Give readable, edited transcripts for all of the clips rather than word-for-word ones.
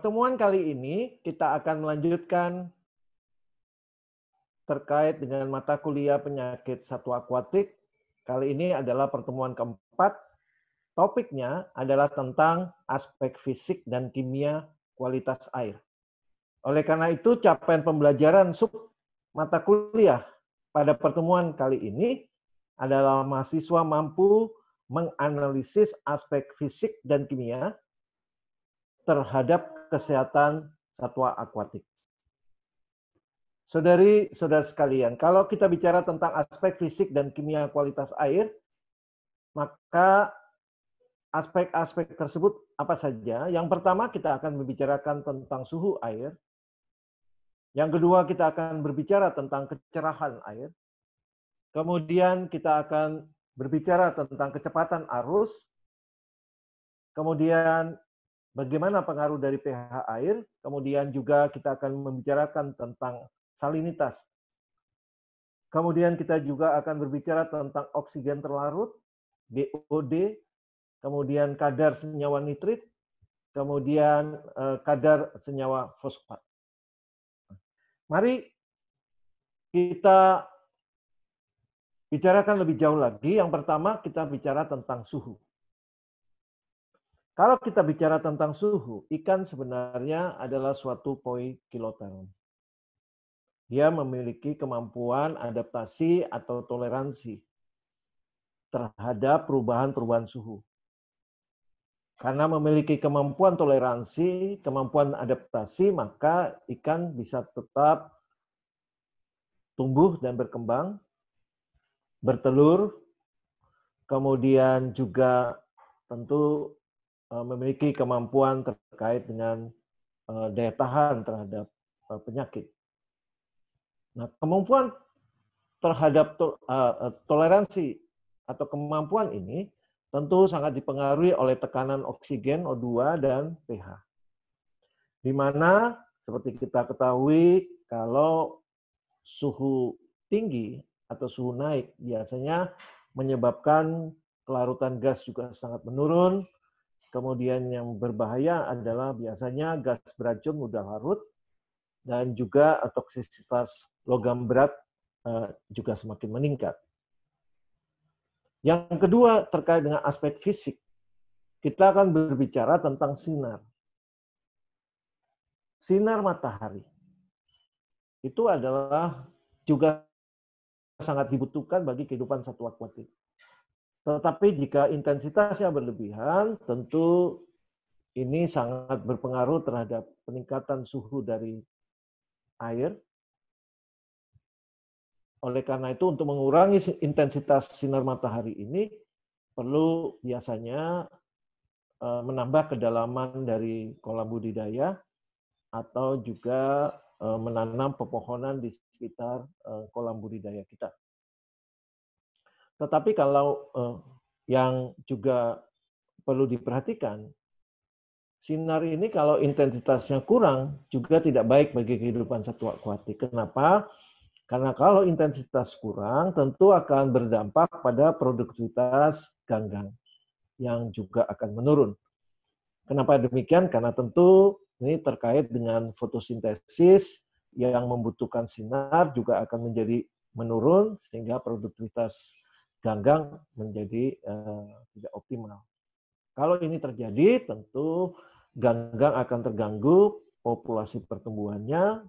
Pertemuan kali ini kita akan melanjutkan terkait dengan mata kuliah penyakit satwa akuatik. Kali ini adalah pertemuan keempat. Topiknya adalah tentang aspek fisik dan kimia kualitas air. Oleh karena itu, capaian pembelajaran sub mata kuliah pada pertemuan kali ini adalah mahasiswa mampu menganalisis aspek fisik dan kimia terhadap kesehatan satwa akuatik. Saudari-saudara sekalian, kalau kita bicara tentang aspek fisik dan kimia kualitas air, maka aspek-aspek tersebut apa saja? Yang pertama kita akan membicarakan tentang suhu air. Yang kedua kita akan berbicara tentang kecerahan air. Kemudian kita akan berbicara tentang kecepatan arus. Kemudian bagaimana pengaruh dari pH air. Kemudian juga kita akan membicarakan tentang salinitas. Kemudian kita juga akan berbicara tentang oksigen terlarut, BOD, kemudian kadar senyawa nitrit, kemudian kadar senyawa fosfat. Mari kita bicarakan lebih jauh lagi. Yang pertama kita bicara tentang suhu. Kalau kita bicara tentang suhu, ikan sebenarnya adalah suatu poikiloterm. Dia memiliki kemampuan adaptasi atau toleransi terhadap perubahan-perubahan suhu. Karena memiliki kemampuan toleransi, kemampuan adaptasi, maka ikan bisa tetap tumbuh dan berkembang, bertelur, kemudian juga tentu memiliki kemampuan terkait dengan daya tahan terhadap penyakit. Nah, kemampuan terhadap toleransi atau kemampuan ini tentu sangat dipengaruhi oleh tekanan oksigen, O2, dan pH. Di mana, seperti kita ketahui, kalau suhu tinggi atau suhu naik biasanya menyebabkan kelarutan gas juga sangat menurun. Kemudian yang berbahaya adalah biasanya gas beracun mudah larut, dan juga toksisitas logam berat juga semakin meningkat. Yang kedua terkait dengan aspek fisik, kita akan berbicara tentang sinar. Sinar matahari itu adalah juga sangat dibutuhkan bagi kehidupan satwa akuatik. Tetapi jika intensitasnya berlebihan, tentu ini sangat berpengaruh terhadap peningkatan suhu dari air. Oleh karena itu, untuk mengurangi intensitas sinar matahari ini, perlu biasanya menambah kedalaman dari kolam budidaya atau juga menanam pepohonan di sekitar kolam budidaya kita. Tetapi kalau yang juga perlu diperhatikan, sinar ini kalau intensitasnya kurang juga tidak baik bagi kehidupan satwa akuatik. Kenapa? Karena kalau intensitas kurang, tentu akan berdampak pada produktivitas ganggang yang juga akan menurun. Kenapa demikian? Karena tentu ini terkait dengan fotosintesis yang membutuhkan sinar juga akan menjadi menurun, sehingga produktivitas ganggang menjadi tidak optimal. Kalau ini terjadi, tentu ganggang akan terganggu populasi pertumbuhannya,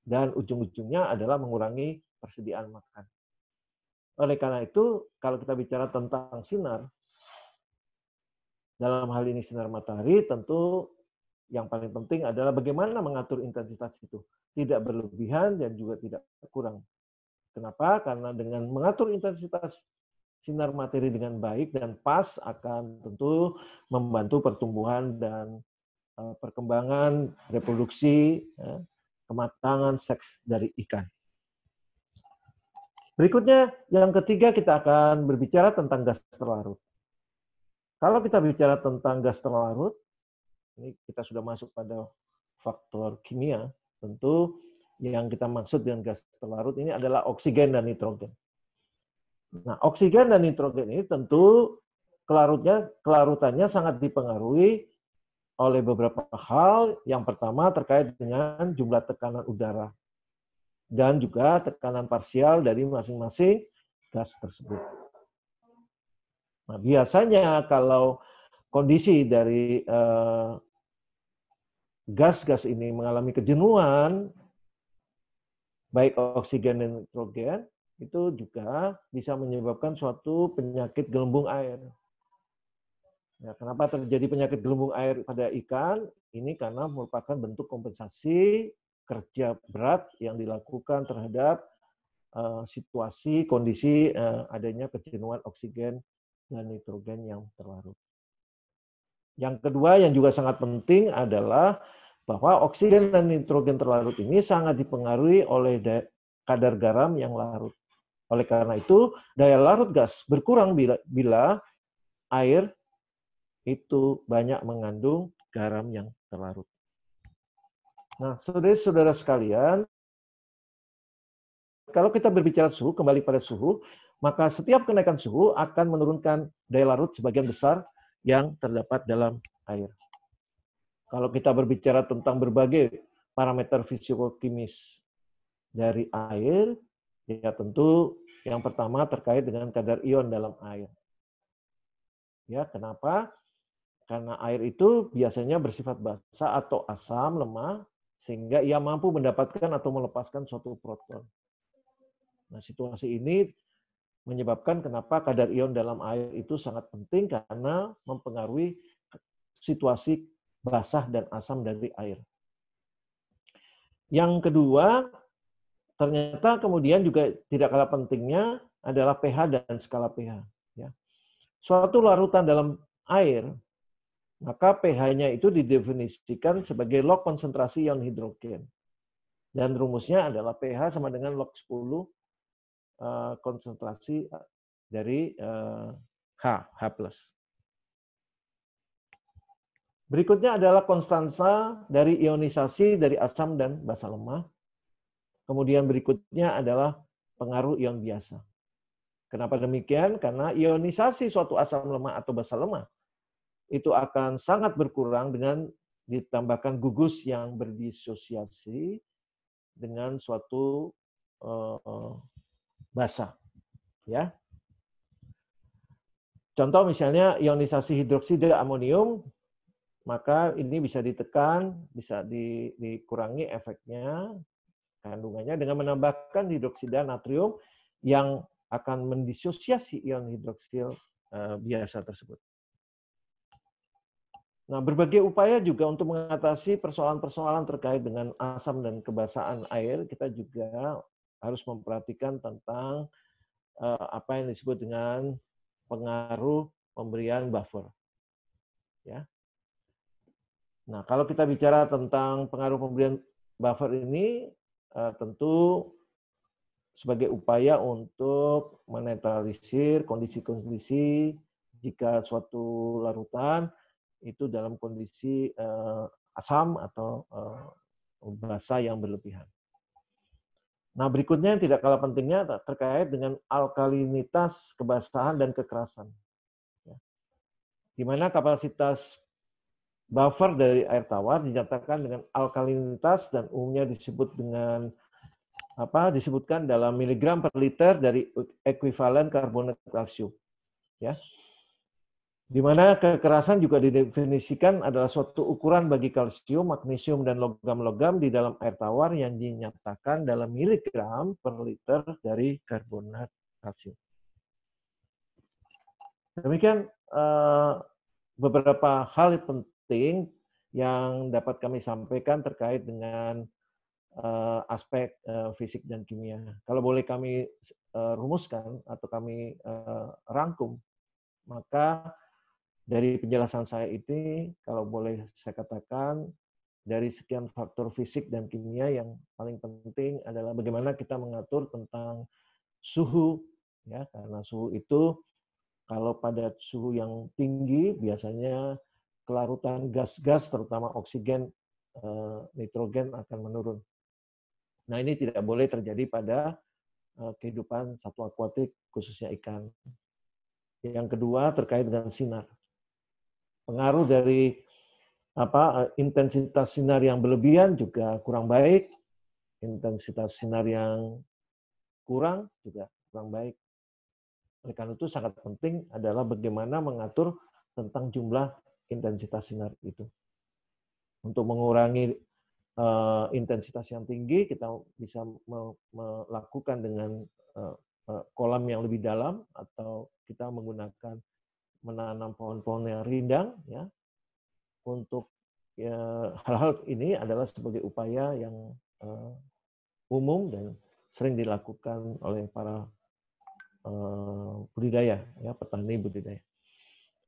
dan ujung-ujungnya adalah mengurangi persediaan makan. Oleh karena itu, kalau kita bicara tentang sinar, dalam hal ini sinar matahari, tentu yang paling penting adalah bagaimana mengatur intensitas itu. Tidak berlebihan dan juga tidak kurang. Kenapa? Karena dengan mengatur intensitas sinar matahari dengan baik dan pas akan tentu membantu pertumbuhan dan perkembangan reproduksi, kematangan seks dari ikan. Berikutnya, yang ketiga kita akan berbicara tentang gas terlarut. Kalau kita bicara tentang gas terlarut, ini kita sudah masuk pada faktor kimia, tentu yang kita maksud dengan gas terlarut ini adalah oksigen dan nitrogen. Nah, oksigen dan nitrogen ini tentu kelarutannya sangat dipengaruhi oleh beberapa hal. Yang pertama terkait dengan jumlah tekanan udara dan juga tekanan parsial dari masing-masing gas tersebut. Nah, biasanya kalau kondisi dari gas-gas ini mengalami kejenuhan, baik oksigen dan nitrogen, itu juga bisa menyebabkan suatu penyakit gelembung air. Ya, kenapa terjadi penyakit gelembung air pada ikan? Ini karena merupakan bentuk kompensasi kerja berat yang dilakukan terhadap situasi, kondisi adanya kejenuhan oksigen dan nitrogen yang terlarut. Yang kedua yang juga sangat penting adalah bahwa oksigen dan nitrogen terlarut ini sangat dipengaruhi oleh kadar garam yang larut. Oleh karena itu, daya larut gas berkurang bila air itu banyak mengandung garam yang terlarut. Nah, saudara-saudara sekalian, kalau kita berbicara suhu, kembali pada suhu, maka setiap kenaikan suhu akan menurunkan daya larut sebagian besar yang terdapat dalam air. Kalau kita berbicara tentang berbagai parameter fisikokimis dari air, ya tentu yang pertama terkait dengan kadar ion dalam air. Ya, kenapa? Karena air itu biasanya bersifat basa atau asam, lemah, sehingga ia mampu mendapatkan atau melepaskan suatu proton. Nah, situasi ini menyebabkan kenapa kadar ion dalam air itu sangat penting karena mempengaruhi situasi basah dan asam dari air. Yang kedua, ternyata kemudian juga tidak kalah pentingnya adalah pH dan skala pH. Ya. Suatu larutan dalam air, maka pH-nya itu didefinisikan sebagai log konsentrasi ion hidrogen. Dan rumusnya adalah pH sama dengan log 10 konsentrasi dari H+. Berikutnya adalah konstansa dari ionisasi dari asam dan basa lemah. Kemudian berikutnya adalah pengaruh ion biasa. Kenapa demikian? Karena ionisasi suatu asam lemah atau basa lemah itu akan sangat berkurang dengan ditambahkan gugus yang berdisosiasi dengan suatu basa. Ya. Contoh misalnya ionisasi hidroksida amonium, maka ini bisa ditekan, bisa dikurangi efeknya, kandungannya dengan menambahkan hidroksida natrium yang akan mendisosiasi ion hidroksil biasa tersebut. Nah, berbagai upaya juga untuk mengatasi persoalan-persoalan terkait dengan asam dan kebasaan air, kita juga harus memperhatikan tentang apa yang disebut dengan pengaruh pemberian buffer. Ya. Nah, kalau kita bicara tentang pengaruh pemberian buffer ini, tentu sebagai upaya untuk menetralisir kondisi-kondisi jika suatu larutan itu dalam kondisi asam atau basa yang berlebihan. Nah, berikutnya yang tidak kalah pentingnya terkait dengan alkalinitas, kebasahan, dan kekerasan. Di mana kapasitas buffer dari air tawar dinyatakan dengan alkalinitas dan umumnya disebutkan dalam miligram per liter dari ekuivalen karbonat kalsium. Ya. Di mana kekerasan juga didefinisikan adalah suatu ukuran bagi kalsium, magnesium, dan logam-logam di dalam air tawar yang dinyatakan dalam miligram per liter dari karbonat kalsium. Demikian beberapa hal penting yang dapat kami sampaikan terkait dengan aspek fisik dan kimia. Kalau boleh kami rumuskan atau kami rangkum, maka dari penjelasan saya ini, kalau boleh saya katakan, dari sekian faktor fisik dan kimia yang paling penting adalah bagaimana kita mengatur tentang suhu, ya, karena suhu itu kalau pada suhu yang tinggi biasanya kelarutan gas-gas terutama oksigen, nitrogen akan menurun. Nah, ini tidak boleh terjadi pada kehidupan satwa akuatik khususnya ikan. Yang kedua terkait dengan sinar. Pengaruh dari intensitas sinar yang berlebihan juga kurang baik, intensitas sinar yang kurang juga kurang baik. Oleh karena itu sangat penting adalah bagaimana mengatur tentang jumlah intensitas sinar itu. Untuk mengurangi intensitas yang tinggi, kita bisa melakukan dengan kolam yang lebih dalam, atau kita menggunakan menanam pohon-pohon yang rindang, ya. Untuk hal-hal ini adalah sebagai upaya yang umum dan sering dilakukan oleh para budidaya, ya, petani budidaya.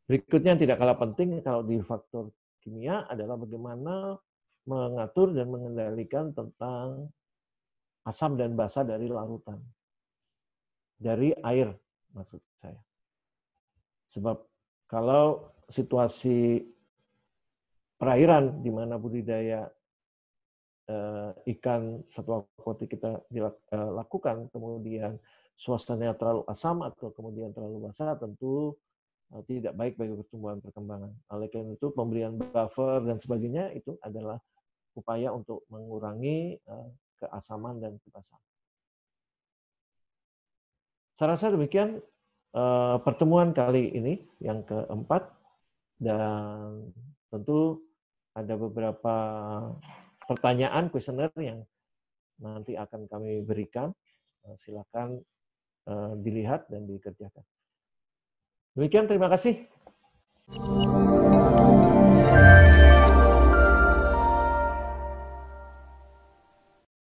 Berikutnya yang tidak kalah penting kalau di faktor kimia adalah bagaimana mengatur dan mengendalikan tentang asam dan basa dari larutan, dari air maksud saya. Sebab kalau situasi perairan di mana budidaya ikan satwa aquatik kita lakukan, kemudian suasananya terlalu asam atau kemudian terlalu basah, tentu tidak baik bagi pertumbuhan perkembangan. Oleh karena itu, pemberian buffer dan sebagainya itu adalah upaya untuk mengurangi keasaman dan kebasahan. Saya rasa demikian pertemuan kali ini yang keempat, dan tentu ada beberapa pertanyaan kuesioner yang nanti akan kami berikan. Silakan dilihat dan dikerjakan. Demikian, terima kasih.